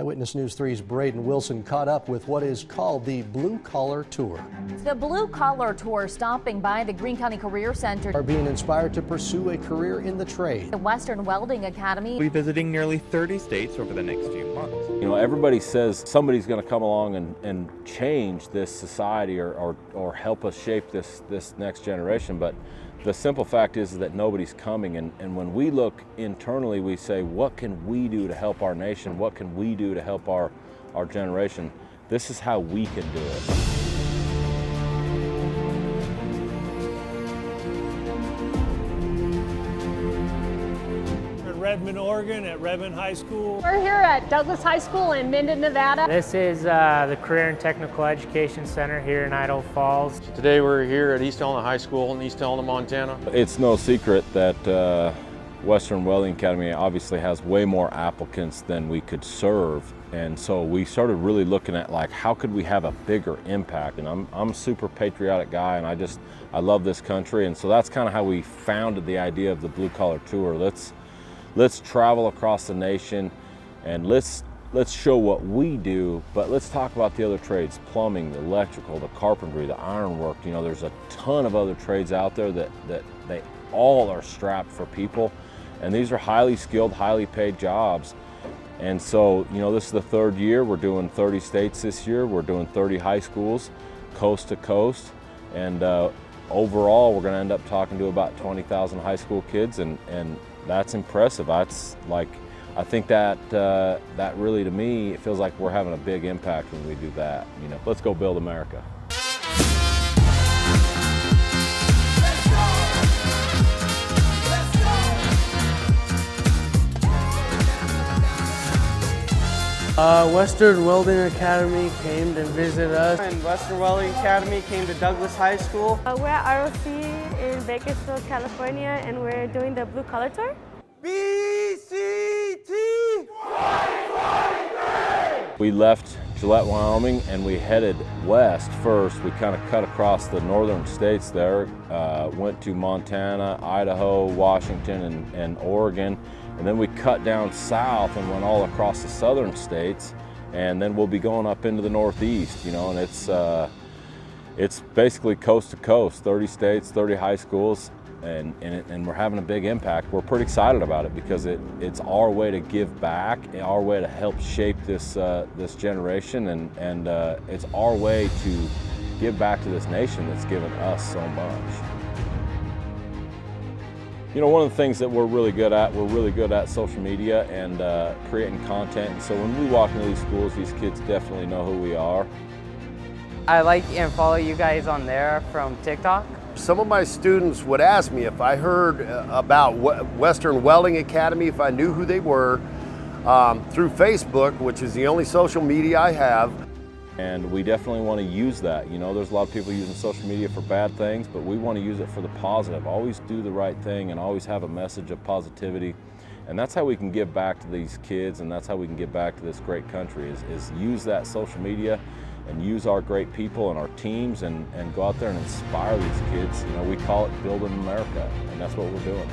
Eyewitness News 3's Braden Wilson caught up with what is called the Blue Collar Tour. The Blue Collar Tour, stopping by the Greene County Career Center, Are being inspired to pursue a career in the trade. the Western Welding Academy. We'll be visiting nearly 30 states over the next few months. You know, everybody says somebody's going to come along and change this society or help us shape this next generation, but the simple fact is that nobody's coming, and when we look internally, we say, what can we do to help our nation? What can we do to help our generation? This is how we can do it. Redmond, Oregon at Redmond High School. We're here at Douglas High School in Minden, Nevada. This is the Career and Technical Education Center here in Idaho Falls. Today we're here at East Helena High School in East Helena, Montana. It's no secret that Western Welding Academy obviously has way more applicants than we could serve, and so we started really looking at like how could we have a bigger impact. And I'm a super patriotic guy, and I love this country, and so that's kind of how we founded the idea of the Blue Collar Tour. Let's travel across the nation, and let's show what we do, but let's talk about the other trades: plumbing, the electrical, the carpentry, the ironwork. You know, there's a ton of other trades out there that they all are strapped for people, and these are highly skilled, highly paid jobs. And so, you know, this is the third year. We're doing 30 states this year. We're doing 30 high schools, coast to coast, and overall, we're going to end up talking to about 20,000 high school kids, and that's impressive. That's like, I think that really, to me, it feels like we're having a big impact when we do that. You know, let's go build America. Western Welding Academy came to visit us. And Western Welding Academy came to Douglas High School. We're at ROC in Bakersfield, California, and we're doing the Blue Collar Tour. BCT 2023! We left Gillette, Wyoming, and we headed west first. We kind of cut across the northern states there, went to Montana, Idaho, Washington, and Oregon. And then we cut down south and went all across the southern states, and then we'll be going up into the northeast, you know, and it's basically coast to coast, 30 states, 30 high schools, and we're having a big impact. We're pretty excited about it because it's our way to give back, our way to help shape this generation, and it's our way to give back to this nation that's given us so much. You know, one of the things that we're really good at social media and creating content. And so when we walk into these schools, these kids definitely know who we are. I like and follow you guys on there from TikTok. Some of my students would ask me if I heard about Western Welding Academy, if I knew who they were, through Facebook, which is the only social media I have. And we definitely want to use that. You know, there's a lot of people using social media for bad things, but we want to use it for the positive. Always do the right thing and always have a message of positivity. And that's how we can give back to these kids, and that's how we can give back to this great country, is use that social media and use our great people and our teams and go out there and inspire these kids. You know, we call it building America, and that's what we're doing.